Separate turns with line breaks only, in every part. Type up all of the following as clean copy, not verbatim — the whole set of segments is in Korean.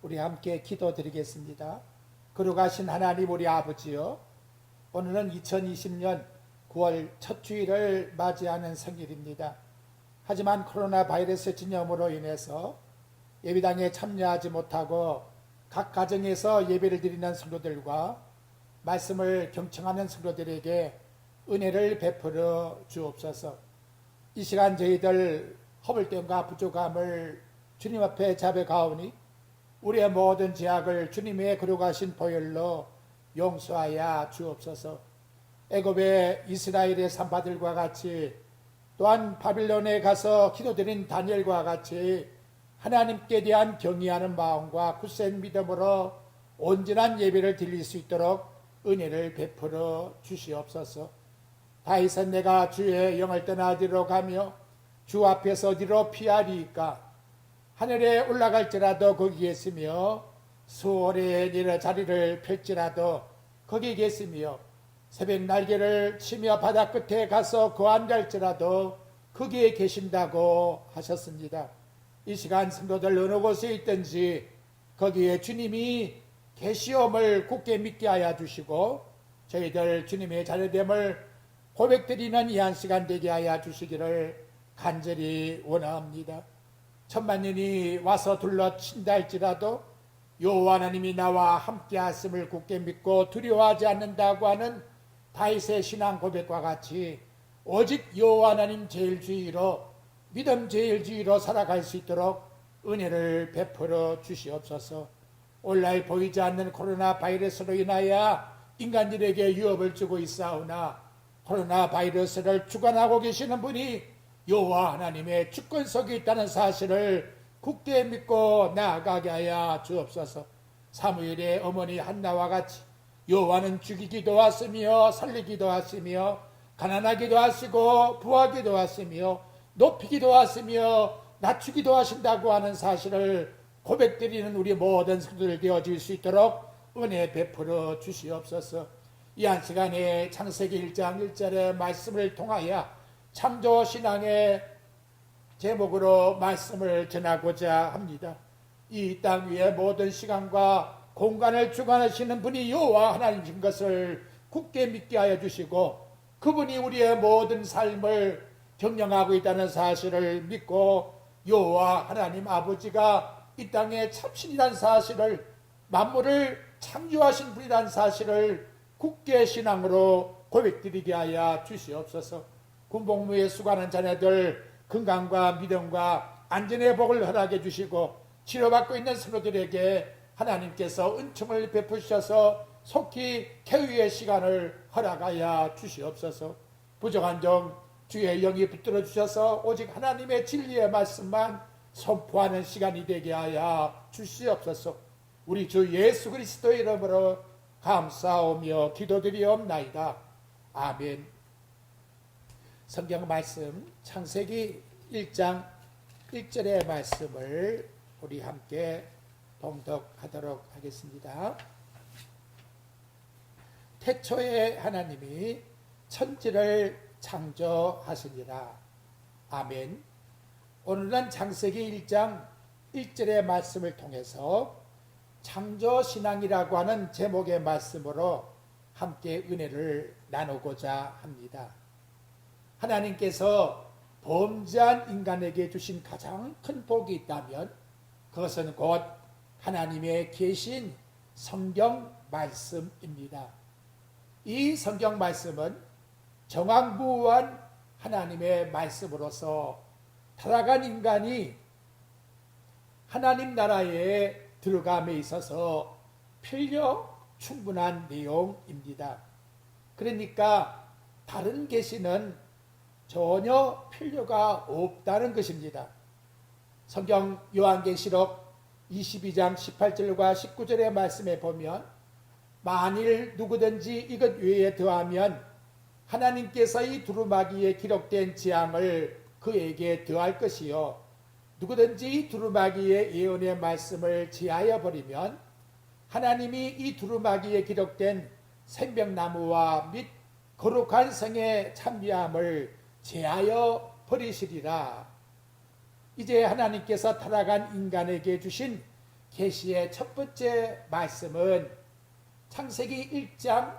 우리 함께 기도드리겠습니다. 거룩하신 하나님 우리 아버지요, 오늘은 2020년 9월 첫 주일을 맞이하는 생일입니다. 하지만 코로나 바이러스 전염으로 인해서 예배당에 참여하지 못하고 각 가정에서 예배를 드리는 성도들과 말씀을 경청하는 성도들에게 은혜를 베풀어 주옵소서. 이 시간 저희들 허물됨과 부족함을 주님 앞에 자백하오니 우리의 모든 죄악을 주님의 거룩하신 보혈로 용서하여 주옵소서. 애굽의 이스라엘의 산파들과 같이, 또한 바빌론에 가서 기도드린 다니엘과 같이 하나님께 대한 경외하는 마음과 굳센 믿음으로 온전한 예배를 드릴 수 있도록 은혜를 베풀어 주시옵소서. 다윗은 내가 주의 영을 떠나 어디로 가며 주 앞에서 어디로 피하리이까? 하늘에 올라갈지라도 거기 계시며 수월에 내려 자리를 펼지라도 거기 계시며 새벽 날개를 치며 바다 끝에 가서 거한할지라도 거기에 계신다고 하셨습니다. 이 시간 성도들 어느 곳에 있든지 거기에 주님이 계시옴을 굳게 믿게 하여 주시고 저희들 주님의 자녀됨을 고백드리는 이 한 시간 되게 하여 주시기를 간절히 원합니다. 천만년이 와서 둘러친다 할지라도 여호와 하나님이 나와 함께 하심을 굳게 믿고 두려워하지 않는다고 하는 다윗의 신앙 고백과 같이 오직 여호와 하나님 제일주의로, 믿음 제일주의로 살아갈 수 있도록 은혜를 베풀어 주시옵소서. 온라인 보이지 않는 코로나 바이러스로 인하여 인간들에게 위협을 주고 있사오나 코로나 바이러스를 주관하고 계시는 분이 여호와 하나님의 주권 속에 있다는 사실을 굳게 믿고 나아가게 하여 주옵소서. 사무엘의 어머니 한나와 같이 여호와는 죽이기도 하시며 살리기도 하시며 가난하기도 하시고 부하기도 하시며 높이기도 하시며 낮추기도 하신다고 하는 사실을 고백드리는 우리 모든 성도들 되어질 수 있도록 은혜 베풀어 주시옵소서. 이 한 시간에 창세기 1장 1절의 말씀을 통하여 창조신앙의 제목으로 말씀을 전하고자 합니다. 이 땅 위의 모든 시간과 공간을 주관하시는 분이 여호와 하나님이신 것을 굳게 믿게 하여 주시고 그분이 우리의 모든 삶을 경영하고 있다는 사실을 믿고 여호와 하나님 아버지가 이 땅의 참신이라는 사실을, 만물을 창조하신 분이라는 사실을 굳게 신앙으로 고백드리게 하여 주시옵소서. 군복무에 수고하는 자녀들 건강과 믿음과 안전의 복을 허락해 주시고 치료받고 있는 성도들에게 하나님께서 은총을 베푸셔서 속히 쾌유의 시간을 허락하여 주시옵소서. 부족한 점 주의 영이 붙들어 주셔서 오직 하나님의 진리의 말씀만 선포하는 시간이 되게 하여 주시옵소서. 우리 주 예수 그리스도의 이름으로 감사하며 기도드리옵나이다. 아멘. 성경 말씀 창세기 1장 1절의 말씀을 우리 함께 봉독하도록 하겠습니다. 태초에 하나님이 천지를 창조하시니라. 아멘. 오늘은 창세기 1장 1절의 말씀을 통해서 창조신앙이라고 하는 제목의 말씀으로 함께 은혜를 나누고자 합니다. 하나님께서 범죄한 인간에게 주신 가장 큰 복이 있다면 그것은 곧 하나님의 계신 성경 말씀입니다. 이 성경 말씀은 정황부한 하나님의 말씀으로서 타락한 인간이 하나님 나라에 들어감에 있어서 필요 충분한 내용입니다. 그러니까 다른 계시는 전혀 필요가 없다는 것입니다. 성경 요한계시록 22장 18절과 19절의 말씀에 보면 만일 누구든지 이것 외에 더하면 하나님께서 이 두루마기에 기록된 재앙을 그에게 더할 것이요 누구든지 이 두루마기의 예언의 말씀을 제하여 버리면 하나님이 이 두루마기에 기록된 생명나무와 및 거룩한 성의 찬미함을 제하여 버리시리라. 이제 하나님께서 타락한 인간에게 주신 계시의 첫 번째 말씀은 창세기 1장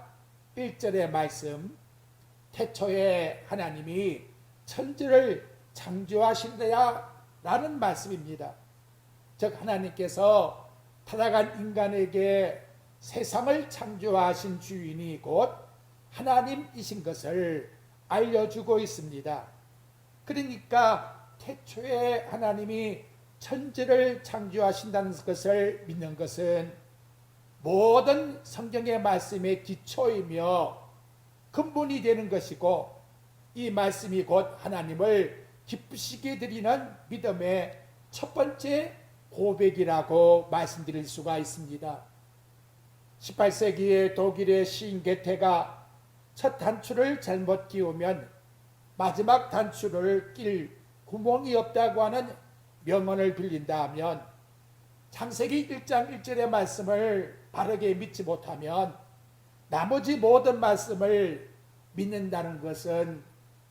1절의 말씀, 태초에 하나님이 천지를 창조하신다 라는 말씀입니다. 즉 하나님께서 타락한 인간에게 세상을 창조하신 주인이 곧 하나님이신 것을 알려주고 있습니다. 그러니까 태초에 하나님이 천지를 창조하신다는 것을 믿는 것은 모든 성경의 말씀의 기초이며 근본이 되는 것이고, 이 말씀이 곧 하나님을 기쁘시게 드리는 믿음의 첫 번째 고백이라고 말씀드릴 수가 있습니다. 18세기의 독일의 시인 게테가 첫 단추를 잘못 끼우면 마지막 단추를 낄 구멍이 없다고 하는 명언을 빌린다 하면, 창세기 1장 1절의 말씀을 바르게 믿지 못하면 나머지 모든 말씀을 믿는다는 것은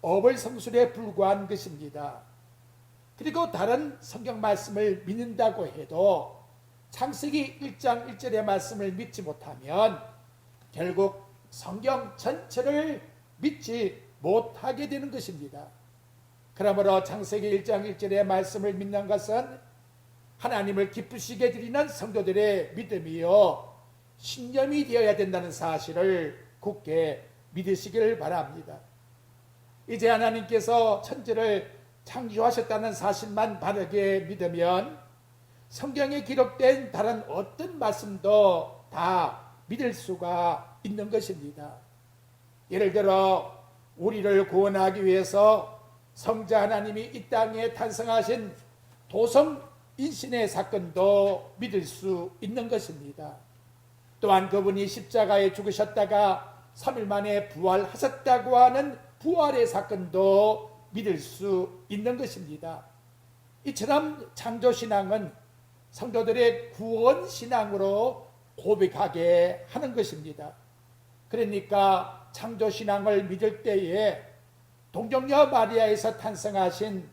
어불성설에 불과한 것입니다. 그리고 다른 성경 말씀을 믿는다고 해도 창세기 1장 1절의 말씀을 믿지 못하면 결국 성경 전체를 믿지 못하게 되는 것입니다. 그러므로 창세기 1장 1절의 말씀을 믿는 것은 하나님을 기쁘시게 드리는 성도들의 믿음이요 신념이 되어야 된다는 사실을 굳게 믿으시기를 바랍니다. 이제 하나님께서 천지를 창조하셨다는 사실만 바르게 믿으면 성경에 기록된 다른 어떤 말씀도 다 믿을 수가 있는 것입니다. 예를 들어 우리를 구원하기 위해서 성자 하나님이 이 땅에 탄생하신 도성 인신의 사건도 믿을 수 있는 것입니다. 또한 그분이 십자가에 죽으셨다가 3일 만에 부활하셨다고 하는 부활의 사건도 믿을 수 있는 것입니다. 이처럼 창조신앙은 성도들의 구원신앙으로 고백하게 하는 것입니다. 그러니까 창조신앙을 믿을 때에 동정녀 마리아에서 탄생하신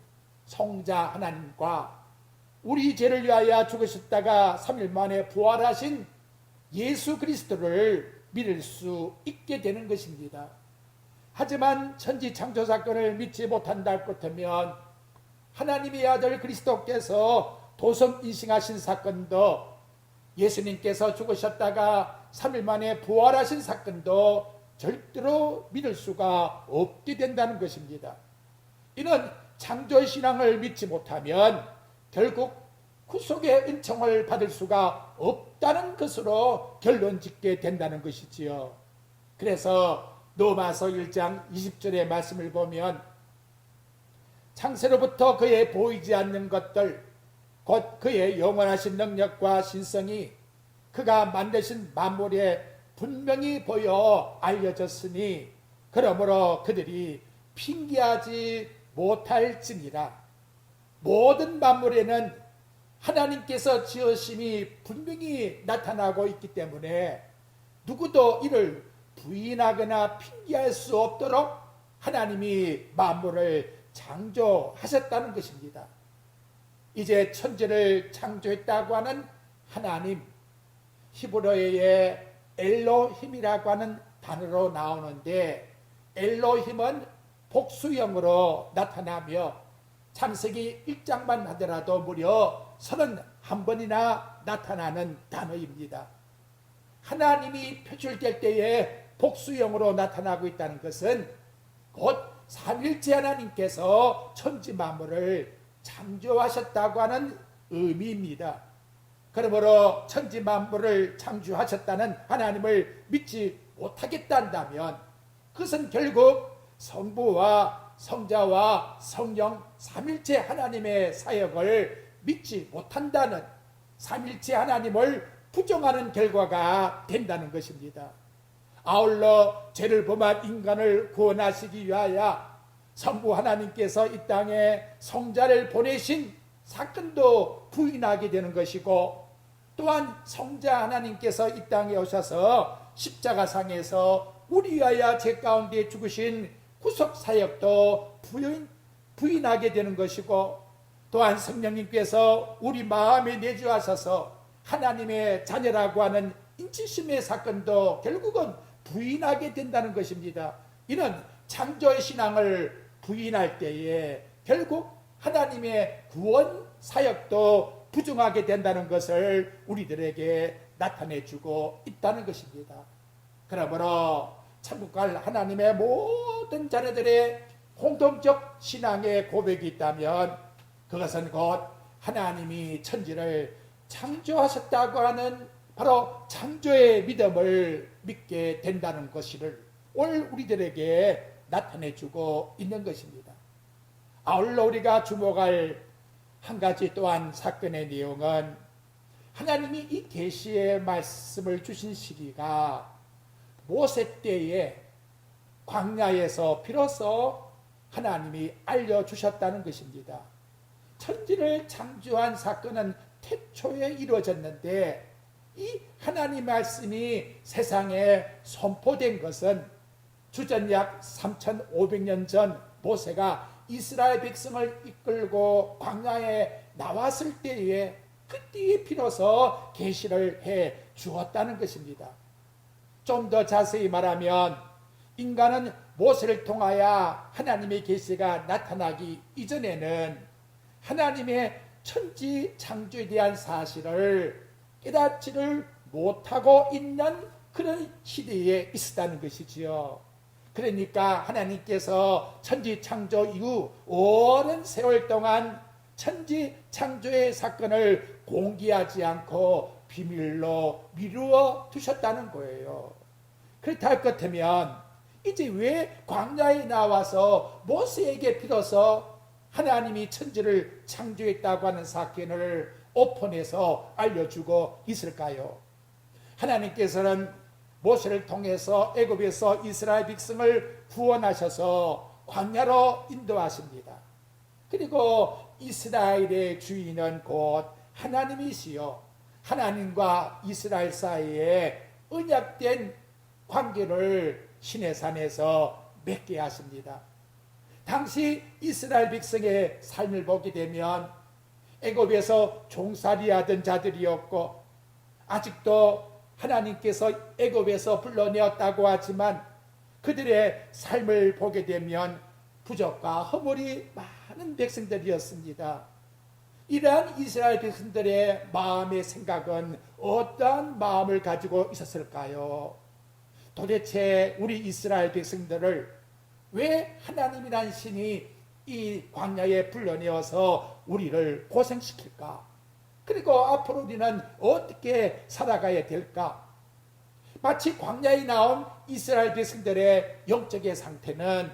성자 하나님과 우리 죄를 위하여 죽으셨다가 3일 만에 부활하신 예수 그리스도를 믿을 수 있게 되는 것입니다. 하지만 천지 창조 사건을 믿지 못한다 그렇다면 하나님의 아들 그리스도께서 도성 인생하신 사건도, 예수님께서 죽으셨다가 3일 만에 부활하신 사건도 절대로 믿을 수가 없게 된다는 것입니다. 이는 창조신앙을 믿지 못하면 결국 구속의 은총을 받을 수가 없다는 것으로 결론 짓게 된다는 것이지요. 그래서 로마서 1장 20절의 말씀을 보면 창세로부터 그의 보이지 않는 것들 곧 그의 영원하신 능력과 신성이 그가 만드신 만물에 분명히 보여 알려졌으니 그러므로 그들이 핑계하지 못할지니라. 모든 만물에는 하나님께서 지으심이 분명히 나타나고 있기 때문에 누구도 이를 부인하거나 핑계할 수 없도록 하나님이 만물을 창조하셨다는 것입니다. 이제 천지를 창조했다고 하는 하나님, 히브리어의 엘로힘이라고 하는 단어로 나오는데, 엘로힘은 복수형으로 나타나며 창세기 1장만 하더라도 무려 31번이나 나타나는 단어입니다. 하나님이 표출될 때에 복수형으로 나타나고 있다는 것은 곧 삼일째 하나님께서 천지 만물을 창조하셨다고 하는 의미입니다. 그러므로 천지 만물을 창조하셨다는 하나님을 믿지 못하겠다면 그것은 결국 성부와 성자와 성령 삼일체 하나님의 사역을 믿지 못한다는, 삼일체 하나님을 부정하는 결과가 된다는 것입니다. 아울러 죄를 범한 인간을 구원하시기 위하여 성부 하나님께서 이 땅에 성자를 보내신 사건도 부인하게 되는 것이고, 또한 성자 하나님께서 이 땅에 오셔서 십자가상에서 우리 위하여 죄 가운데 죽으신 구속사역도 부인하게 되는 것이고, 또한 성령님께서 우리 마음에 내주하셔서 하나님의 자녀라고 하는 인치심의 사건도 결국은 부인하게 된다는 것입니다. 이는 창조의 신앙을 부인할 때에 결국 하나님의 구원 사역도 부정하게 된다는 것을 우리들에게 나타내주고 있다는 것입니다. 그러므로 천국 갈 하나님의 모든 자녀들의 공통적 신앙의 고백이 있다면 그것은 곧 하나님이 천지를 창조하셨다고 하는 바로 창조의 믿음을 믿게 된다는 것을 오늘 우리들에게 나타내주고 있는 것입니다. 아울러 우리가 주목할 한 가지 또한 사건의 내용은 하나님이 이 계시의 말씀을 주신 시기가 모세 때에 광야에서 비로소 하나님이 알려주셨다는 것입니다. 천지를 창조한 사건은 태초에 이루어졌는데 이 하나님 말씀이 세상에 선포된 것은 주전 약 3500년 전 모세가 이스라엘 백성을 이끌고 광야에 나왔을 때에 그때에 비로소 계시를 해 주었다는 것입니다. 좀 더 자세히 말하면 인간은 모세를 통하여 하나님의 계시가 나타나기 이전에는 하나님의 천지 창조에 대한 사실을 깨닫지를 못하고 있는 그런 시대에 있었다는 것이지요. 그러니까 하나님께서 천지 창조 이후 오랜 세월 동안 천지 창조의 사건을 공개하지 않고 비밀로 미루어 두셨다는 거예요. 그렇다 할 것 같으면 이제 왜 광야에 나와서 모세에게 비로소 하나님이 천지를 창조했다고 하는 사건을 오픈해서 알려주고 있을까요? 하나님께서는 모세를 통해서 애굽에서 이스라엘 백성을 구원하셔서 광야로 인도하십니다. 그리고 이스라엘의 주인은 곧 하나님이시요 하나님과 이스라엘 사이에 언약된 관계를 시내산에서 맺게 하십니다. 당시 이스라엘 백성의 삶을 보게 되면 애굽에서 종살이하던 자들이었고 아직도 하나님께서 애굽에서 불러내었다고 하지만 그들의 삶을 보게 되면 부족과 허물이 많은 백성들이었습니다. 이러한 이스라엘 백성들의 마음의 생각은 어떠한 마음을 가지고 있었을까요? 도대체 우리 이스라엘 백성들을 왜 하나님이란 신이 이 광야에 불러내어서 우리를 고생시킬까? 그리고 앞으로 우리는 어떻게 살아가야 될까? 마치 광야에 나온 이스라엘 백성들의 영적의 상태는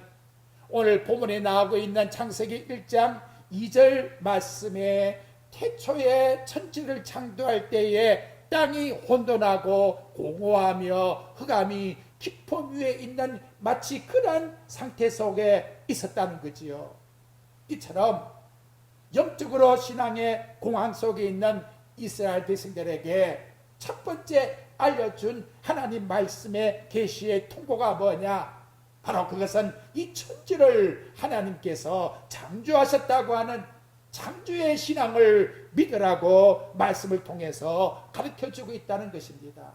오늘 본문에 나오고 있는 창세기 1장 2절 말씀에 태초에 천지를 창조할 때에 땅이 혼돈하고 공허하며 흑암이 깊음 위에 있는 마치 그런 상태 속에 있었다는 거지요. 이처럼 영적으로 신앙의 공황 속에 있는 이스라엘 백성들에게 첫 번째 알려준 하나님 말씀의 계시의 통보가 뭐냐? 바로 그것은 이 천지를 하나님께서 창조하셨다고 하는 창조의 신앙을 믿으라고 말씀을 통해서 가르쳐주고 있다는 것입니다.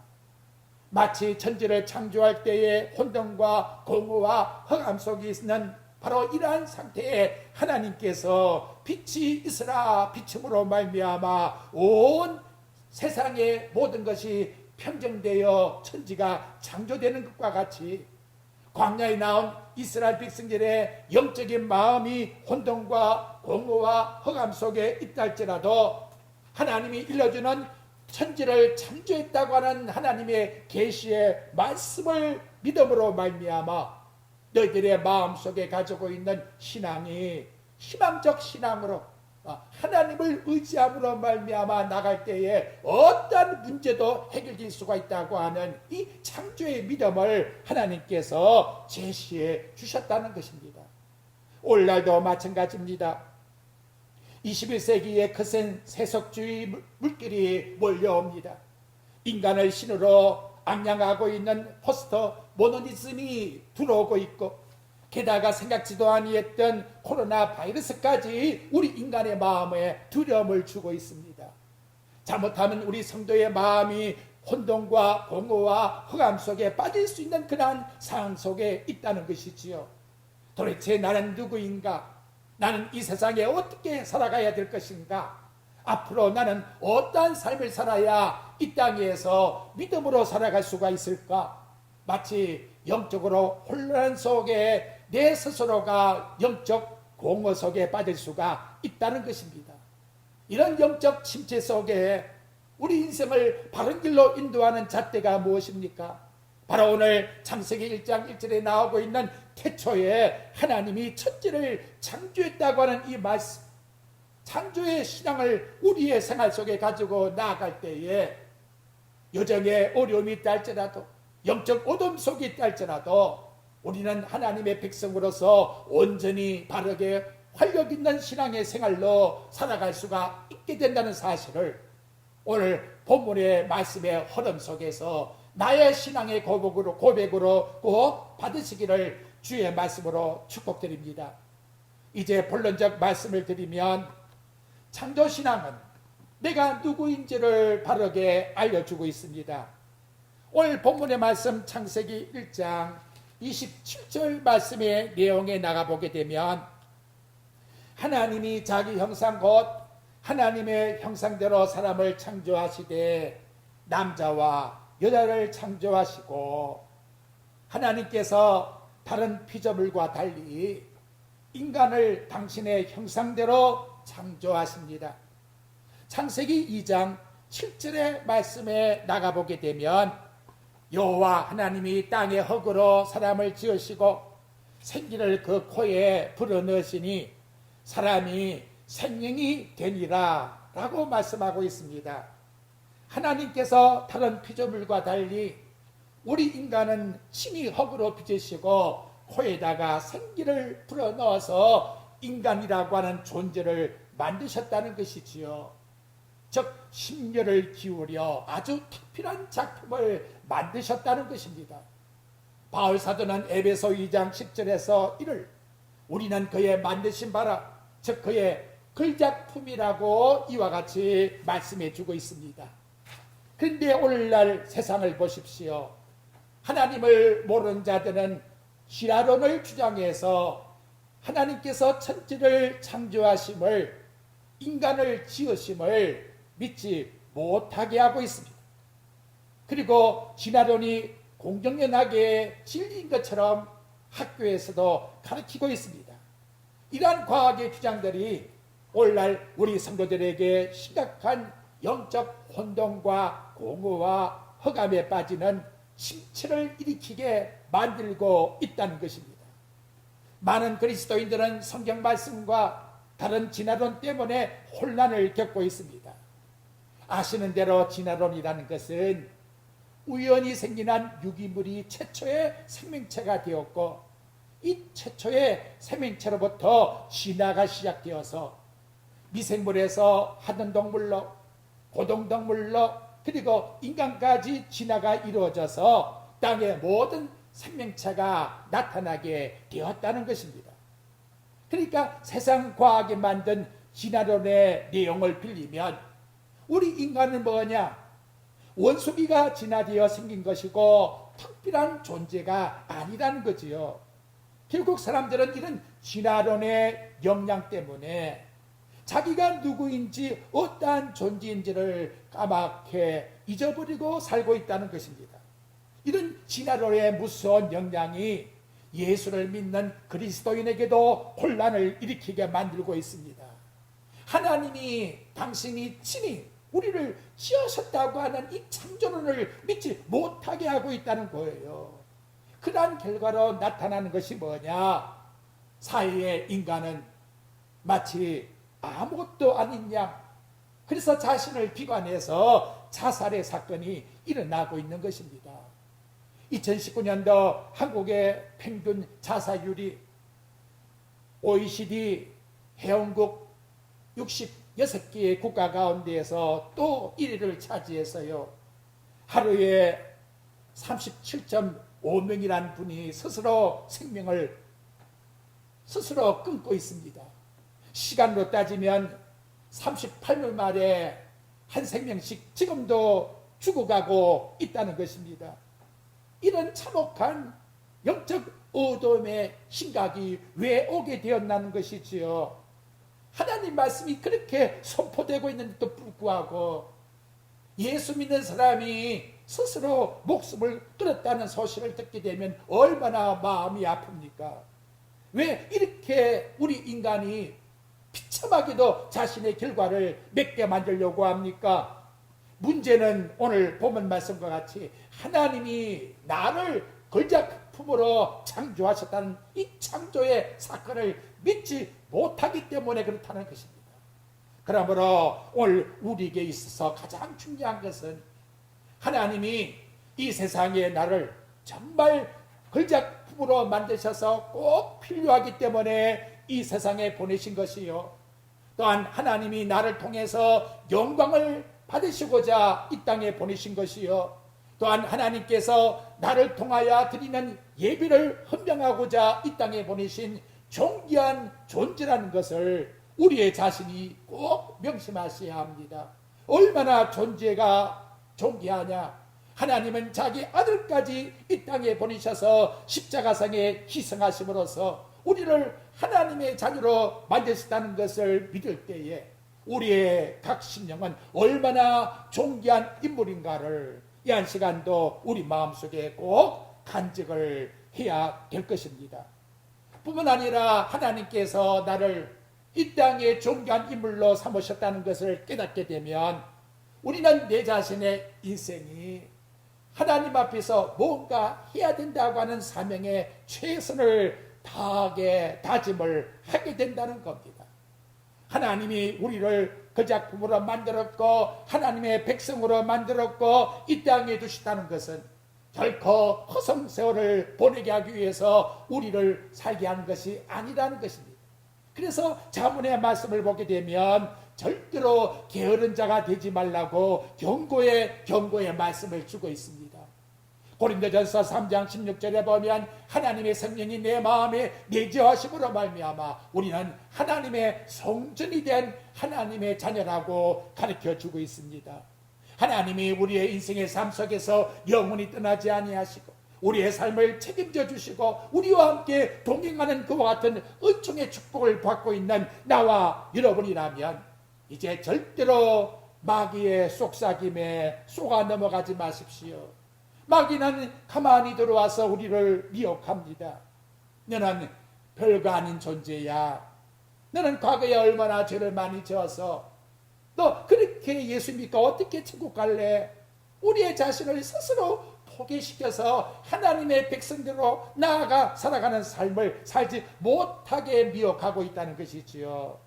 마치 천지를 창조할 때의 혼돈과 공허와 흑암 속에 있는 바로 이러한 상태에 하나님께서 빛이 있으라 비춤으로 말미암아 온 세상의 모든 것이 평정되어 천지가 창조되는 것과 같이 광야에 나온 이스라엘 백성들의 영적인 마음이 혼돈과 공허와 흑암 속에 있다 할지라도 하나님이 일러주는 천지를 창조했다고 하는 하나님의 계시의 말씀을 믿음으로 말미암아 너희들의 마음속에 가지고 있는 신앙이 희망적 신앙으로 하나님을 의지함으로 말미암아 나갈 때에 어떤 문제도 해결될 수가 있다고 하는 이 창조의 믿음을 하나님께서 제시해 주셨다는 것입니다. 오늘날도 마찬가지입니다. 21세기에 거센 세속주의 물결이 몰려옵니다. 인간을 신으로 악량하고 있는 포스트 모더니즘이 들어오고 있고 게다가 생각지도 아니했던 코로나 바이러스까지 우리 인간의 마음에 두려움을 주고 있습니다. 잘못하면 우리 성도의 마음이 혼돈과 공허와 흑암 속에 빠질 수 있는 그러한 상황 속에 있다는 것이지요. 도대체 나는 누구인가? 나는 이 세상에 어떻게 살아가야 될 것인가? 앞으로 나는 어떠한 삶을 살아야 이 땅에서 믿음으로 살아갈 수가 있을까? 마치 영적으로 혼란 속에 내 스스로가 영적 공허 속에 빠질 수가 있다는 것입니다. 이런 영적 침체 속에 우리 인생을 바른 길로 인도하는 잣대가 무엇입니까? 바로 오늘 창세기 1장 1절에 나오고 있는 태초에 하나님이 천지를 창조했다고 하는 이 말씀, 창조의 신앙을 우리의 생활 속에 가지고 나아갈 때에 여정에 어려움이 있다 할지라도, 영적 어둠 속에 있다 할지라도 우리는 하나님의 백성으로서 온전히 바르게 활력 있는 신앙의 생활로 살아갈 수가 있게 된다는 사실을 오늘 본문의 말씀의 흐름 속에서 나의 신앙의 고백으로 꼭 받으시기를 주의 말씀으로 축복드립니다. 이제 본론적 말씀을 드리면, 창조신앙은 내가 누구인지를 바르게 알려주고 있습니다. 오늘 본문의 말씀 창세기 1장 27절 말씀의 내용에 나가보게 되면, 하나님이 자기 형상 곧 하나님의 형상대로 사람을 창조하시되 남자와 여자를 창조하시고, 하나님께서 다른 피조물과 달리 인간을 당신의 형상대로 창조하십니다. 창세기 2장 7절의 말씀에 나가보게 되면, 여호와 하나님이 땅의 흙으로 사람을 지으시고 생기를 그 코에 불어넣으시니 사람이 생명이 되니라 라고 말씀하고 있습니다. 하나님께서 다른 피조물과 달리 우리 인간은 신이 흙으로 빚으시고 코에다가 생기를 불어넣어서 인간이라고 하는 존재를 만드셨다는 것이지요. 즉 심려를 기울여 아주 특별한 작품을 만드셨다는 것입니다. 바울 사도는 에베소 2장 10절에서 이를 우리는 그의 만드신 바라, 즉 그의 글작품이라고 이와 같이 말씀해 주고 있습니다. 그런데 오늘날 세상을 보십시오. 하나님을 모르는 자들은 신화론을 주장해서 하나님께서 천지를 창조하심을, 인간을 지으심을 믿지 못하게 하고 있습니다. 그리고 진화론이 공정연하게 진리인 것처럼 학교에서도 가르치고 있습니다. 이러한 과학의 주장들이 오늘날 우리 성도들에게 심각한 영적 혼돈과 공허와 흑암에 빠지는 심취를 일으키게 만들고 있다는 것입니다. 많은 그리스도인들은 성경 말씀과 다른 진화론 때문에 혼란을 겪고 있습니다. 아시는 대로 진화론이라는 것은 우연히 생긴 한 유기물이 최초의 생명체가 되었고, 이 최초의 생명체로부터 진화가 시작되어서 미생물에서 하등동물로, 고등동물로, 그리고 인간까지 진화가 이루어져서 땅의 모든 생명체가 나타나게 되었다는 것입니다. 그러니까 세상 과학이 만든 진화론의 내용을 빌리면 우리 인간은 뭐냐? 원숭이가 진화되어 생긴 것이고 특별한 존재가 아니라는 거지요. 결국 사람들은 이런 진화론의 영향 때문에 자기가 누구인지 어떠한 존재인지를 까맣게 잊어버리고 살고 있다는 것입니다. 이런 진화론의 무서운 영향이 예수를 믿는 그리스도인에게도 혼란을 일으키게 만들고 있습니다. 하나님이 당신이 친히 우리를 지으셨다고 하는 이 창조론을 믿지 못하게 하고 있다는 거예요. 그러한 결과로 나타나는 것이 뭐냐? 사이의 인간은 마치 아무것도 아닌 양, 그래서 자신을 비관해서 자살의 사건이 일어나고 있는 것입니다. 2019년도 한국의 평균 자살률이 OECD 회원국 66개의 국가 가운데에서 또 1위를 차지해서요, 하루에 37.5명이라는 분이 스스로 생명을 끊고 있습니다. 시간으로 따지면 38년 만에 한 생명씩 지금도 죽어가고 있다는 것입니다. 이런 참혹한 영적 어둠의 심각이 왜 오게 되었나는 것이지요. 하나님 말씀이 그렇게 선포되고 있는데도 불구하고 예수 믿는 사람이 스스로 목숨을 끊었다는 소식을 듣게 되면 얼마나 마음이 아픕니까? 왜 이렇게 우리 인간이 비참하게도 자신의 결과를 맺게 만들려고 합니까? 문제는 오늘 본문 말씀과 같이 하나님이 나를 걸작품으로 창조하셨다는 이 창조의 사건을 믿지 못하기 때문에 그렇다는 것입니다. 그러므로 오늘 우리에게 있어서 가장 중요한 것은 하나님이 이 세상에 나를 정말 걸작품으로 만드셔서 꼭 필요하기 때문에 이 세상에 보내신 것이요, 또한 하나님이 나를 통해서 영광을 받으시고자 이 땅에 보내신 것이요, 또한 하나님께서 나를 통하여 드리는 예비를 헌명하고자 이 땅에 보내신 존귀한 존재라는 것을 우리의 자신이 꼭 명심하셔야 합니다. 얼마나 존재가 존귀하냐. 하나님은 자기 아들까지 이 땅에 보내셔서 십자가상에 희생하심으로써 우리를 하나님의 자녀로 만드셨다는 것을 믿을 때에 우리의 각 심령은 얼마나 존귀한 인물인가를 이 한 시간도 우리 마음속에 꼭 간직을 해야 될 것입니다. 뿐만 아니라 하나님께서 나를 이 땅에 존귀한 인물로 삼으셨다는 것을 깨닫게 되면 우리는 내 자신의 인생이 하나님 앞에서 뭔가 해야 된다고 하는 사명에 최선을 다하게 다짐을 하게 된다는 겁니다. 하나님이 우리를 그 작품으로 만들었고 하나님의 백성으로 만들었고 이 땅에 두셨다는 것은 결코 허송세월을 보내게 하기 위해서 우리를 살게 하는 것이 아니라는 것입니다. 그래서 자문의 말씀을 보게 되면 절대로 게으른 자가 되지 말라고 경고의 말씀을 주고 있습니다. 고린도전서 3장 16절에 보면 하나님의 성령이 내 마음에 내재하심으로 말미암아 우리는 하나님의 성전이 된 하나님의 자녀라고 가르쳐주고 있습니다. 하나님이 우리의 인생의 삶 속에서 영원히 떠나지 아니하시고 우리의 삶을 책임져 주시고 우리와 함께 동행하는 그와 같은 은총의 축복을 받고 있는 나와 여러분이라면 이제 절대로 마귀의 속삭임에 속아 넘어가지 마십시오. 마귀는 가만히 들어와서 우리를 미혹합니다. 너는 별거 아닌 존재야. 너는 과거에 얼마나 죄를 많이 지어서 너 그렇게 예수 믿고 어떻게 천국 갈래? 우리의 자신을 스스로 포기시켜서 하나님의 백성대로 나아가 살아가는 삶을 살지 못하게 미혹하고 있다는 것이지요.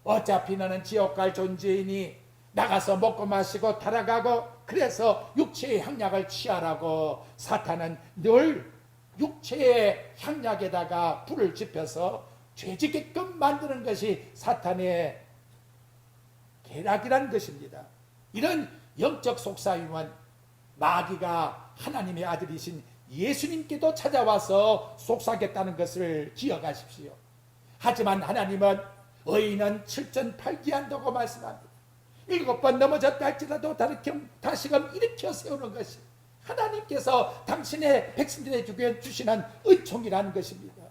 어차피 너는 지옥 갈 존재이니 나가서 먹고 마시고 타락하고 그래서 육체의 향약을 취하라고 사탄은 늘 육체의 향약에다가 불을 지펴서 죄짓게끔 만드는 것이 사탄의 계략이라는 것입니다. 이런 영적 속삭임은 마귀가 하나님의 아들이신 예수님께도 찾아와서 속삭였다는 것을 기억하십시오. 하지만 하나님은 의인은 7,8기한다고 말씀합니다. 7번 넘어졌다 할지라도 다시금 일으켜 세우는 것이 하나님께서 당신의 백성들에게 주시는 은총이라는 것입니다.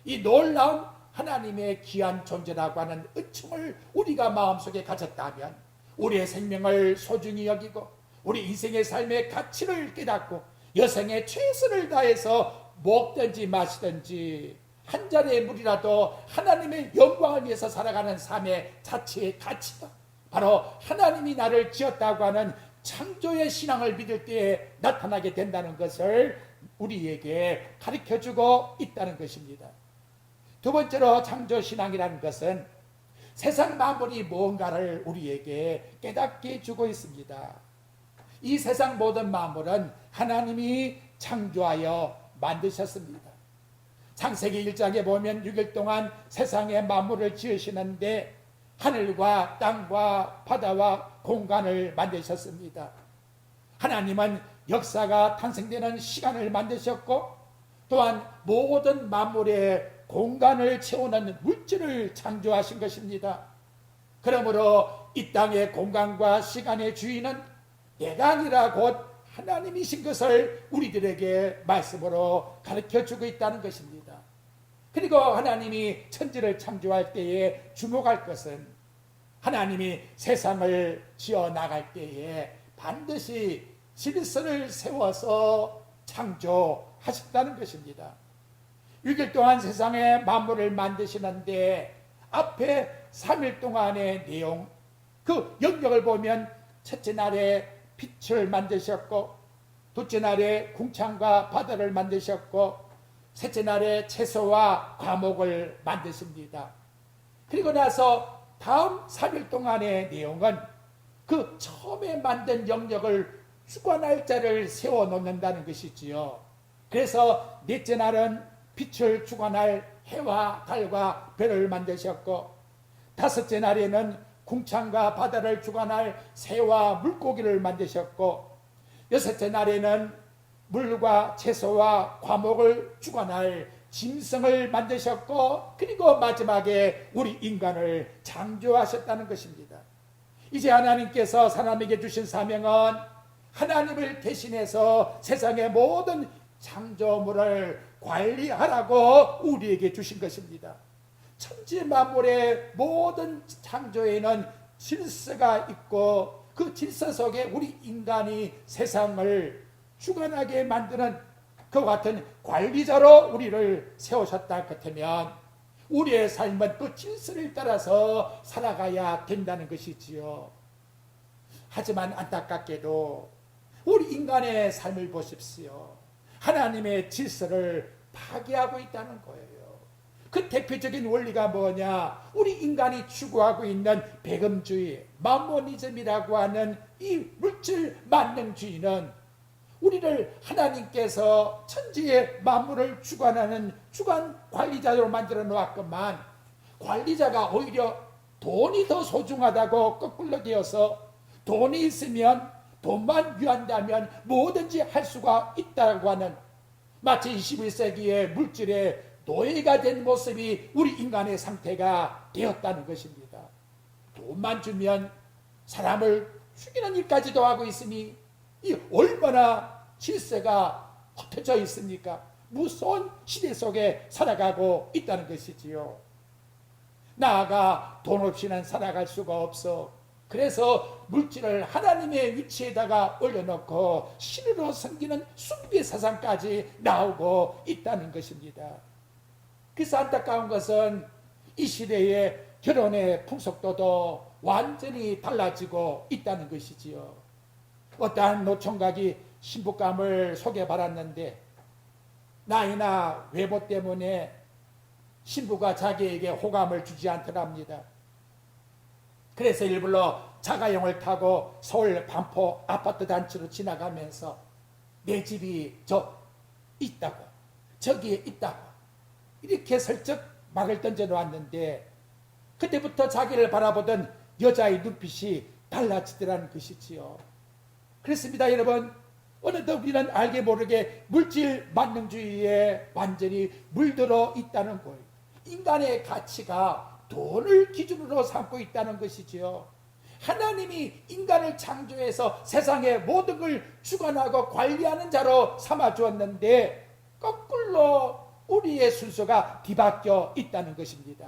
이 놀라운 하나님의 귀한 존재라고 하는 은총을 우리가 마음속에 가졌다면 우리의 생명을 소중히 여기고 우리 인생의 삶의 가치를 깨닫고 여생의 최선을 다해서 먹든지 마시든지 한 잔의 물이라도 하나님의 영광을 위해서 살아가는 삶의 자체의 가치가 바로 하나님이 나를 지었다고 하는 창조의 신앙을 믿을 때에 나타나게 된다는 것을 우리에게 가르쳐주고 있다는 것입니다. 두 번째로 창조신앙이라는 것은 세상 만물이 뭔가를 우리에게 깨닫게 해주고 있습니다. 이 세상 모든 만물은 하나님이 창조하여 만드셨습니다. 창세기 1장에 보면 6일 동안 세상의 만물을 지으시는데 하늘과 땅과 바다와 공간을 만드셨습니다. 하나님은 역사가 탄생되는 시간을 만드셨고 또한 모든 만물의 공간을 채우는 물질을 창조하신 것입니다. 그러므로 이 땅의 공간과 시간의 주인은 내가 아니라 곧 하나님이신 것을 우리들에게 말씀으로 가르쳐주고 있다는 것입니다. 그리고 하나님이 천지를 창조할 때에 주목할 것은 하나님이 세상을 지어나갈 때에 반드시 질서를 세워서 창조하셨다는 것입니다. 6일 동안 세상의 만물을 만드시는데 앞에 3일 동안의 내용, 그 영역을 보면 첫째 날에 빛을 만드셨고, 둘째 날에 궁창과 바다를 만드셨고, 셋째 날에 채소와 과목을 만드십니다. 그리고 나서 다음 3일 동안의 내용은 그 처음에 만든 영역을 주관할 자를 세워놓는다는 것이지요. 그래서 넷째 날은 빛을 주관할 해와 달과 별을 만드셨고, 다섯째 날에는 궁창과 바다를 주관할 새와 물고기를 만드셨고, 여섯째 날에는 물과 채소와 과목을 주관할 짐승을 만드셨고, 그리고 마지막에 우리 인간을 창조하셨다는 것입니다. 이제 하나님께서 사람에게 주신 사명은 하나님을 대신해서 세상의 모든 창조물을 관리하라고 우리에게 주신 것입니다. 천지 만물의 모든 창조에는 질서가 있고, 그 질서 속에 우리 인간이 세상을 주관하게 만드는 그 같은 관리자로 우리를 세우셨다 같으면 우리의 삶은 그 질서를 따라서 살아가야 된다는 것이지요. 하지만 안타깝게도 우리 인간의 삶을 보십시오. 하나님의 질서를 파괴하고 있다는 거예요. 그 대표적인 원리가 뭐냐? 우리 인간이 추구하고 있는 배금주의, 맘모니즘이라고 하는 이 물질 만능주의는 우리를 하나님께서 천지의 만물을 주관하는 주관 관리자로 만들어 놓았건만, 관리자가 오히려 돈이 더 소중하다고 거꾸로 되어서 돈이 있으면, 돈만 유한다면 뭐든지 할 수가 있다고 하는, 마치 21세기의 물질의 노예가 된 모습이 우리 인간의 상태가 되었다는 것입니다. 돈만 주면 사람을 죽이는 일까지도 하고 있으니 이 얼마나 질서가 흩어져 있습니까? 무서운 시대 속에 살아가고 있다는 것이지요. 나아가 돈 없이는 살아갈 수가 없어. 그래서 물질을 하나님의 위치에다가 올려놓고 신으로 섬기는 숭배 사상까지 나오고 있다는 것입니다. 그래서 안타까운 것은 이 시대의 결혼의 풍속도도 완전히 달라지고 있다는 것이지요. 어떠한 노총각이 신부감을 소개받았는데 나이나 외모 때문에 신부가 자기에게 호감을 주지 않더랍니다. 그래서 일부러 자가용을 타고 서울 반포 아파트 단지로 지나가면서 내 집이 저 있다고, 저기에 있다고 이렇게 슬쩍 말을 던져놓았는데, 그때부터 자기를 바라보던 여자의 눈빛이 달라지더라는 것이지요. 그렇습니다, 여러분. 어느덧 우리는 알게 모르게 물질 만능주의에 완전히 물들어 있다는 거예요. 인간의 가치가 돈을 기준으로 삼고 있다는 것이지요. 하나님이 인간을 창조해서 세상의 모든 걸 주관하고 관리하는 자로 삼아주었는데 거꾸로 우리의 순서가 뒤바뀌어 있다는 것입니다.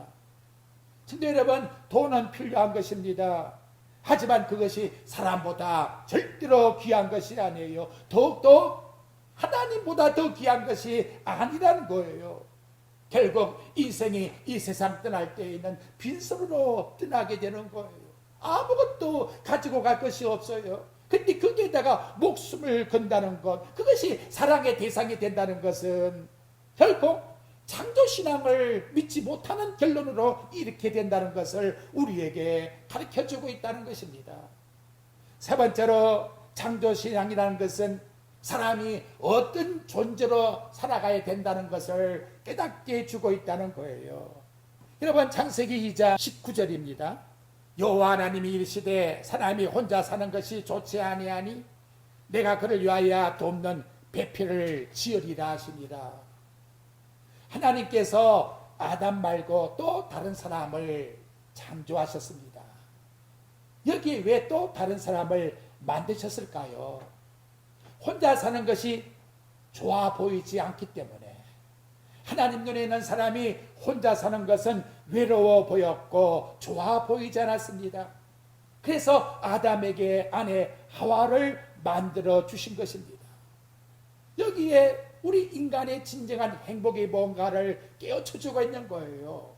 성도 여러분, 돈은 필요한 것입니다. 하지만 그것이 사람보다 절대로 귀한 것이 아니에요. 더욱더 하나님보다 더 귀한 것이 아니라는 거예요. 결국 인생이 이 세상 떠날 때에는 빈손으로 떠나게 되는 거예요. 아무것도 가지고 갈 것이 없어요. 근데 거기에다가 목숨을 건다는 것, 그것이 사랑의 대상이 된다는 것은 결국 창조신앙을 믿지 못하는 결론으로 이렇게 된다는 것을 우리에게 가르쳐주고 있다는 것입니다. 세 번째로, 창조신앙이라는 것은 사람이 어떤 존재로 살아가야 된다는 것을 깨닫게 해주고 있다는 거예요. 여러분, 창세기 2장 19절입니다. 여호와 하나님이 이르시되 사람이 혼자 사는 것이 좋지 아니하니 내가 그를 위하여 돕는 배필을 지으리라 하시니라. 하나님께서 아담 말고 또 다른 사람을 창조하셨습니다. 여기에 왜 또 다른 사람을 만드셨을까요? 혼자 사는 것이 좋아 보이지 않기 때문에, 하나님 눈에 있는 사람이 혼자 사는 것은 외로워 보였고 좋아 보이지 않았습니다. 그래서 아담에게 아내 하와를 만들어 주신 것입니다. 여기에 우리 인간의 진정한 행복이 뭔가를 깨우쳐주고 있는 거예요.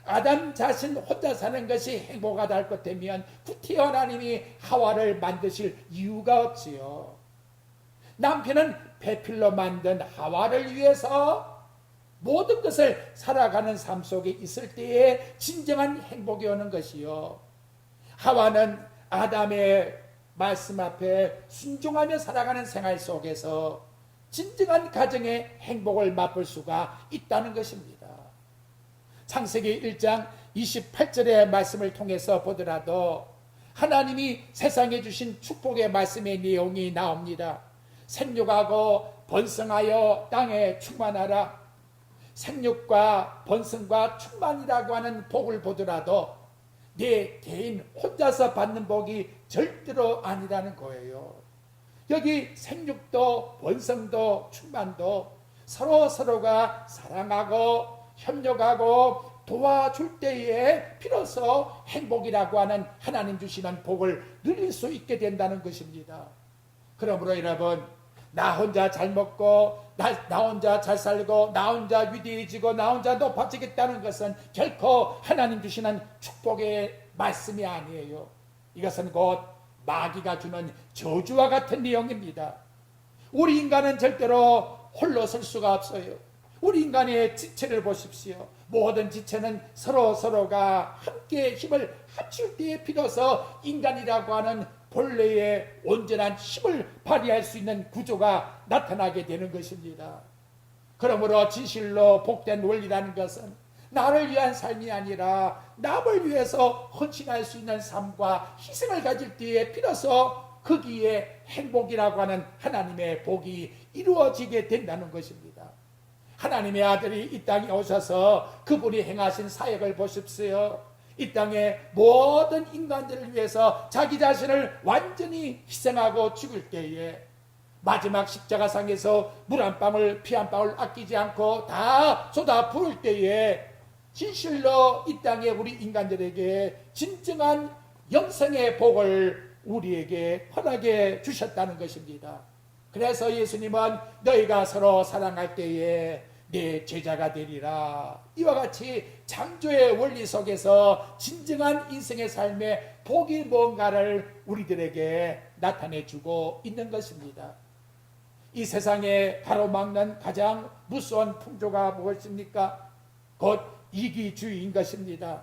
아담 자신 혼자 사는 것이 행복하다 할 것 되면 구태 하나님이 하와를 만드실 이유가 없지요. 남편은 배필로 만든 하와를 위해서 모든 것을 살아가는 삶 속에 있을 때에 진정한 행복이 오는 것이요. 하와는 아담의 말씀 앞에 순종하며 살아가는 생활 속에서 진정한 가정의 행복을 맛볼 수가 있다는 것입니다. 창세기 1장 28절의 말씀을 통해서 보더라도 하나님이 세상에 주신 축복의 말씀의 내용이 나옵니다. 생육하고 번성하여 땅에 충만하라. 생육과 번성과 충만이라고 하는 복을 보더라도 내 개인 혼자서 받는 복이 절대로 아니라는 거예요. 여기 생육도 번성도 충만도 서로가 사랑하고 협력하고 도와줄 때에 비로소 행복이라고 하는 하나님 주시는 복을 누릴 수 있게 된다는 것입니다. 그러므로 여러분, 나 혼자 잘 먹고 나 혼자 잘 살고 나 혼자 위대해지고 나 혼자 높아지겠다는 것은 결코 하나님 주시는 축복의 말씀이 아니에요. 이것은 곧 마귀가 주는 저주와 같은 내용입니다. 우리 인간은 절대로 홀로 설 수가 없어요. 우리 인간의 지체를 보십시오. 모든 지체는 서로가 함께 힘을 합칠 때에 비로소 인간이라고 하는 본래의 온전한 힘을 발휘할 수 있는 구조가 나타나게 되는 것입니다. 그러므로 진실로 복된 원리라는 것은 나를 위한 삶이 아니라 남을 위해서 헌신할 수 있는 삶과 희생을 가질 때에 비로소 거기에 행복이라고 하는 하나님의 복이 이루어지게 된다는 것입니다. 하나님의 아들이 이 땅에 오셔서 그분이 행하신 사역을 보십시오. 이 땅의 모든 인간들을 위해서 자기 자신을 완전히 희생하고 죽을 때에 마지막 십자가상에서 물 한 방울 피 한 방울 아끼지 않고 다 쏟아 부을 때에 진실로 이 땅에 우리 인간들에게 진정한 영생의 복을 우리에게 허락해 주셨다는 것입니다. 그래서 예수님은 너희가 서로 사랑할 때에 내 제자가 되리라. 이와 같이 창조의 원리 속에서 진정한 인생의 삶의 복이 뭔가를 우리들에게 나타내주고 있는 것입니다. 이 세상에 가로막는 가장 무서운 풍조가 무엇입니까? 곧 이기주의인 것입니다.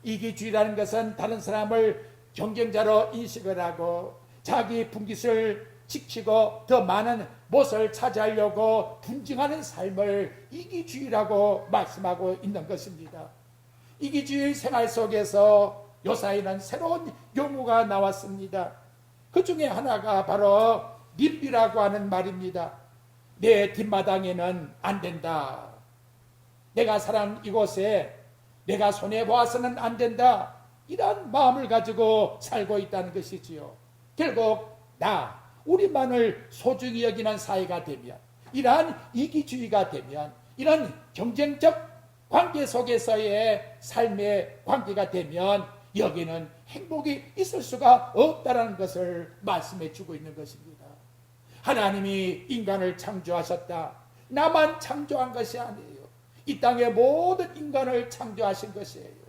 이기주의라는 것은 다른 사람을 경쟁자로 인식을 하고 자기 분깃을 지키고 더 많은 못을 차지하려고 분쟁하는 삶을 이기주의라고 말씀하고 있는 것입니다. 이기주의 생활 속에서 요사이는 새로운 용어가 나왔습니다. 그 중에 하나가 바로 님비라고 하는 말입니다. 내 뒷마당에는 안 된다. 내가 사는 이곳에 내가 손해보아서는 안 된다. 이런 마음을 가지고 살고 있다는 것이지요. 결국 우리만을 소중히 여기는 사회가 되면, 이러한 이기주의가 되면, 이런 경쟁적 관계 속에서의 삶의 관계가 되면 여기는 행복이 있을 수가 없다는 것을 말씀해 주고 있는 것입니다. 하나님이 인간을 창조하셨다. 나만 창조한 것이 아니에요. 이 땅의 모든 인간을 창조하신 것이에요.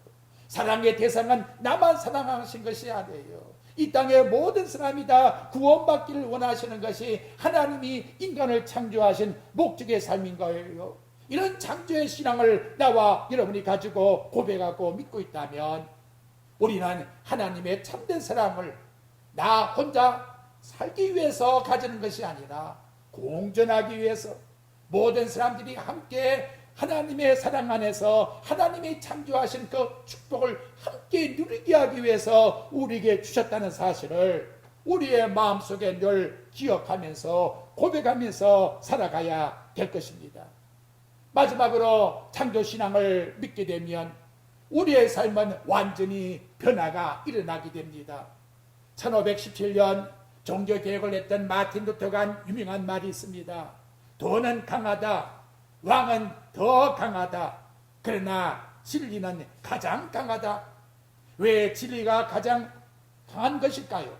사랑의 대상은 나만 사랑하신 것이 아니에요. 이 땅의 모든 사람이 다 구원받기를 원하시는 것이 하나님이 인간을 창조하신 목적의 삶인 거예요. 이런 창조의 신앙을 나와 여러분이 가지고 고백하고 믿고 있다면 우리는 하나님의 참된 사랑을 나 혼자 살기 위해서 가지는 것이 아니라 공존하기 위해서 모든 사람들이 함께 하나님의 사랑 안에서 하나님이 창조하신 그 축복을 함께 누리게 하기 위해서 우리에게 주셨다는 사실을 우리의 마음속에 늘 기억하면서 고백하면서 살아가야 될 것입니다. 마지막으로 창조신앙을 믿게 되면 우리의 삶은 완전히 변화가 일어나게 됩니다. 1517년 종교개혁을 했던 마틴 루터가 유명한 말이 있습니다. 돈은 강하다, 왕은 더 강하다, 그러나 진리는 가장 강하다. 왜 진리가 가장 강한 것일까요?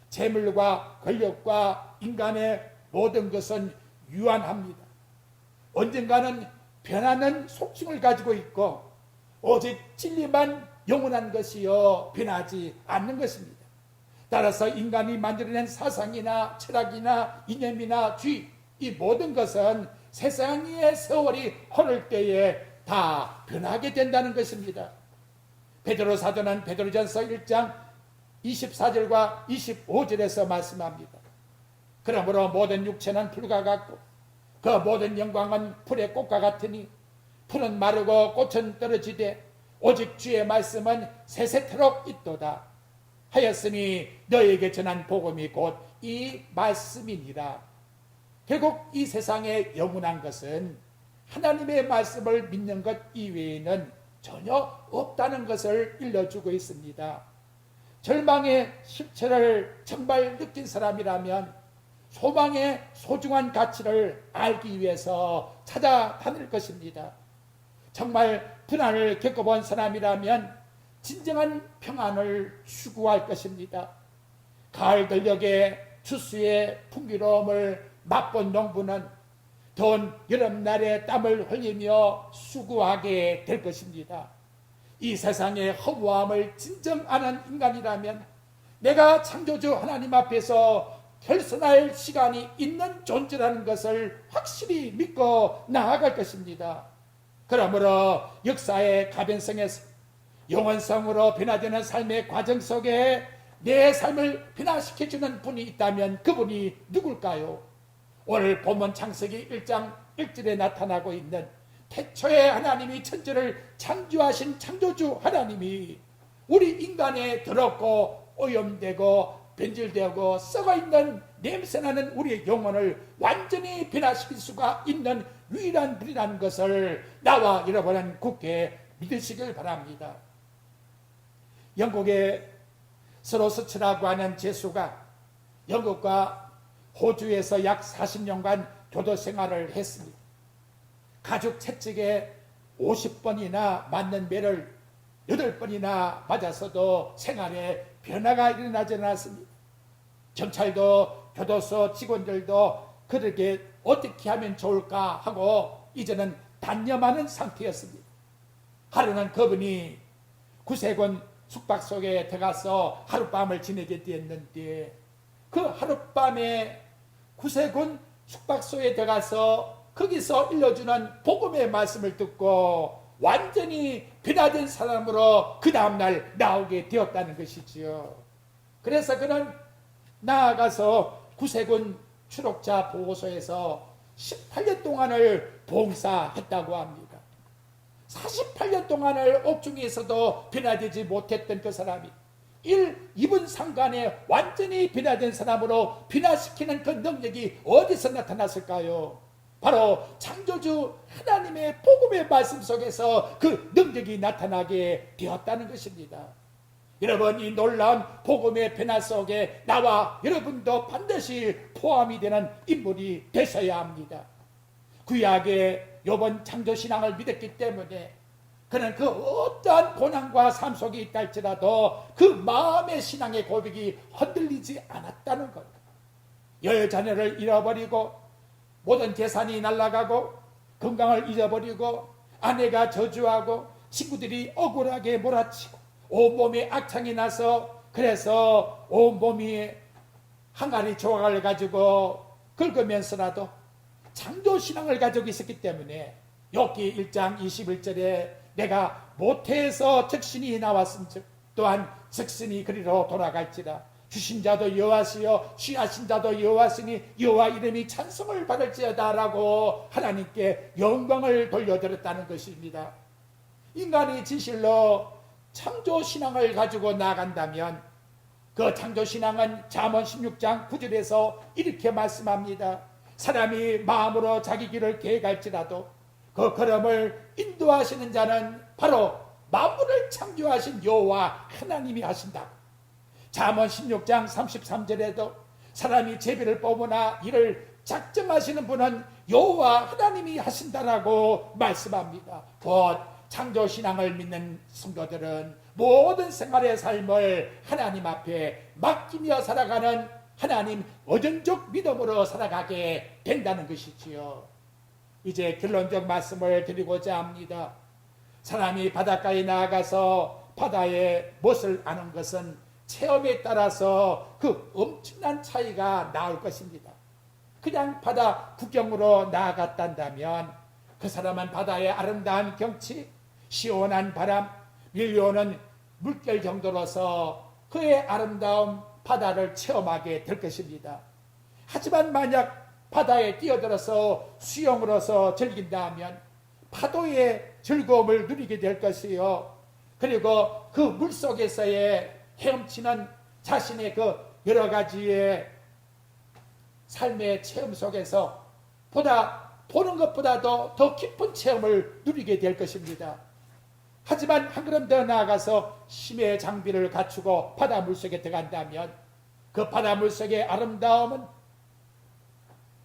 재물과 권력과 인간의 모든 것은 유한합니다. 언젠가는 변하는 속성을 가지고 있고 오직 진리만 영원한 것이요 변하지 않는 것입니다. 따라서 인간이 만들어낸 사상이나 철학이나 이념이나 주의, 이 모든 것은 세상의 세월이 흐를 때에 다 변하게 된다는 것입니다. 베드로 사도는 베드로전서 1장 24절과 25절에서 말씀합니다. 그러므로 모든 육체는 풀과 같고 그 모든 영광은 풀의 꽃과 같으니 풀은 마르고 꽃은 떨어지되 오직 주의 말씀은 세세토록 있도다 하였으니 너에게 전한 복음이 곧 이 말씀이니라. 결국 이 세상에 영원한 것은 하나님의 말씀을 믿는 것 이외에는 전혀 없다는 것을 일러주고 있습니다. 절망의 실체를 정말 느낀 사람이라면 소망의 소중한 가치를 알기 위해서 찾아다닐 것입니다. 정말 불안을 겪어본 사람이라면 진정한 평안을 추구할 것입니다. 가을 들녘에 추수의 풍기로움을 맛본 농부는 더운 여름날에 땀을 흘리며 수고하게 될 것입니다. 이 세상의 허무함을 진정 아는 인간이라면 내가 창조주 하나님 앞에서 결선할 시간이 있는 존재라는 것을 확실히 믿고 나아갈 것입니다. 그러므로 역사의 가변성에서 영원성으로 변화되는 삶의 과정 속에 내 삶을 변화시켜주는 분이 있다면 그분이 누굴까요? 오늘 본문 창세기 1장 1절에 나타나고 있는 태초에 하나님이 천지를 창조하신 창조주 하나님이 우리 인간의 더럽고 오염되고 변질되고 썩어있는 냄새나는 우리의 영혼을 완전히 변화시킬 수가 있는 유일한 분이라는 것을 나와 여러분은 굳게 믿으시길 바랍니다. 영국의 스로스츠라고 하는 제수가 영국과 호주에서 약 40년간 교도 생활을 했습니다. 가죽 채찍에 50번이나 맞는 매를 8번이나 맞아서도 생활에 변화가 일어나지 않았습니다. 경찰도 교도소 직원들도 그렇게 어떻게 하면 좋을까 하고 이제는 단념하는 상태였습니다. 하루는 그분이 구세군 숙박소에 들어가서 하룻밤을 지내게 되었는데 그 하룻밤에 구세군 숙박소에 들어가서 거기서 일러주는 복음의 말씀을 듣고 완전히 변화된 사람으로 그 다음날 나오게 되었다는 것이지요. 그래서 그는 나아가서 구세군 추록자 보호소에서 18년 동안을 봉사했다고 합니다. 48년 동안을 옥중에서도 변화되지 못했던 그 사람이 2분 상간에 완전히 변화된 사람으로 변화시키는 그 능력이 어디서 나타났을까요? 바로 창조주 하나님의 복음의 말씀 속에서 그 능력이 나타나게 되었다는 것입니다. 여러분, 이 놀라운 복음의 변화 속에 나와 여러분도 반드시 포함이 되는 인물이 되셔야 합니다. 구약의 욥은 창조신앙을 믿었기 때문에 그는 그 어떠한 고난과 삶 속에 있다 할지라도 그 마음의 신앙의 고백이 흔들리지 않았다는 것. 여자녀를 잃어버리고 모든 재산이 날아가고 건강을 잃어버리고 아내가 저주하고 친구들이 억울하게 몰아치고 온몸에 악창이 나서 그래서 온몸이 항아리 조각을 가지고 긁으면서라도 창조신앙을 가지고 있었기 때문에 욥기 1장 21절에 내가 모태에서 적신이 나왔음즉 또한 적신이 그리로 돌아갈지라 주신 자도 여호와시요 취하신 자도 여호와시니 여호와 이름이 찬송을 받을지어다 라고 하나님께 영광을 돌려드렸다는 것입니다. 인간이 진실로 창조신앙을 가지고 나간다면 그 창조신앙은 잠언 16장 9절에서 이렇게 말씀합니다. 사람이 마음으로 자기 길을 계획할지라도 그 걸음을 인도하시는 자는 바로 만물을 창조하신 여호와 하나님이 하신다. 잠언 16장 33절에도 사람이 제비를 뽑으나 이를 작정하시는 분은 여호와 하나님이 하신다라고 말씀합니다. 곧 창조신앙을 믿는 성도들은 모든 생활의 삶을 하나님 앞에 맡기며 살아가는 하나님 의존적 믿음으로 살아가게 된다는 것이지요. 이제 결론적 말씀을 드리고자 합니다. 사람이 바닷가에 나아가서 바다의 멋을 아는 것은 체험에 따라서 그 엄청난 차이가 나올 것입니다. 그냥 바다 구경으로 나아갔단다면 그 사람은 바다의 아름다운 경치, 시원한 바람, 밀려오는 물결 정도로서 그의 아름다운 바다를 체험하게 될 것입니다. 하지만 만약 바다에 뛰어들어서 수영으로서 즐긴다면 파도의 즐거움을 누리게 될 것이요. 그리고 그 물속에서의 헤엄치는 자신의 그 여러 가지의 삶의 체험 속에서 보는 것보다도 더 깊은 체험을 누리게 될 것입니다. 하지만 한 걸음 더 나아가서 심의 장비를 갖추고 바다 물속에 들어간다면 그 바다 물속의 아름다움은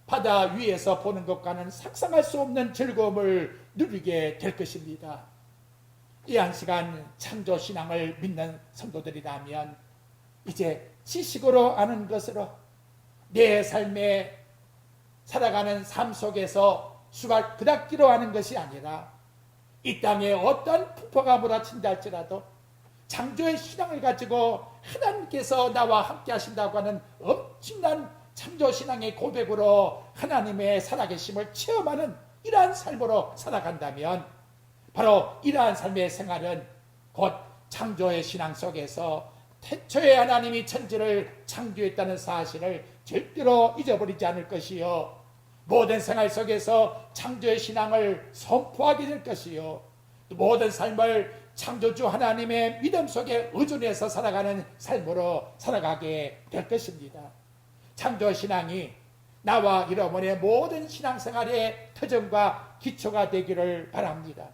바다 위에서 보는 것과는 상상할 수 없는 즐거움을 누리게 될 것입니다. 이 한 시간 창조신앙을 믿는 성도들이라면 이제 지식으로 아는 것으로 내 삶에 살아가는 삶 속에서 수박 그닥기로 하는 것이 아니라 이 땅에 어떤 풍파가 몰아친다 할지라도 창조의 신앙을 가지고 하나님께서 나와 함께 하신다고 하는 엄청난 창조신앙의 고백으로 하나님의 살아계심을 체험하는 이러한 삶으로 살아간다면 바로 이러한 삶의 생활은 곧 창조의 신앙 속에서 태초에 하나님이 천지를 창조했다는 사실을 절대로 잊어버리지 않을 것이요, 모든 생활 속에서 창조의 신앙을 선포하게 될 것이요, 모든 삶을 창조주 하나님의 믿음 속에 의존해서 살아가는 삶으로 살아가게 될 것입니다. 창조신앙이 나와 여러분의 모든 신앙생활의 터전과 기초가 되기를 바랍니다.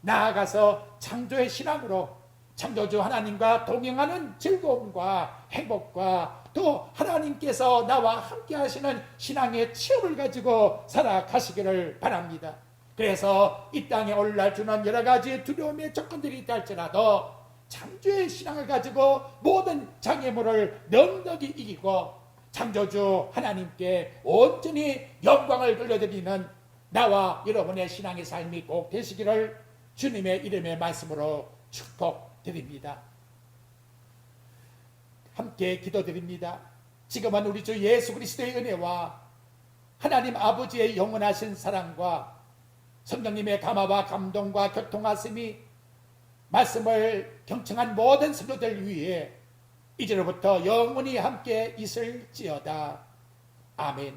나아가서 창조의 신앙으로 창조주 하나님과 동행하는 즐거움과 행복과 또 하나님께서 나와 함께 하시는 신앙의 체험을 가지고 살아가시기를 바랍니다. 그래서 이 땅에 오늘날 주는 여러 가지 두려움의 조건들이 있다 할지라도 창조의 신앙을 가지고 모든 장애물을 넉넉히 이기고 창조주 하나님께 온전히 영광을 돌려드리는 나와 여러분의 신앙의 삶이 꼭 되시기를 주님의 이름의 말씀으로 축복드립니다. 함께 기도드립니다. 지금은 우리 주 예수 그리스도의 은혜와 하나님 아버지의 영원하신 사랑과 성령님의 감화와 감동과 교통하심이 말씀을 경청한 모든 성도들 위해 이제로부터 영원히 함께 있을지어다. 아멘.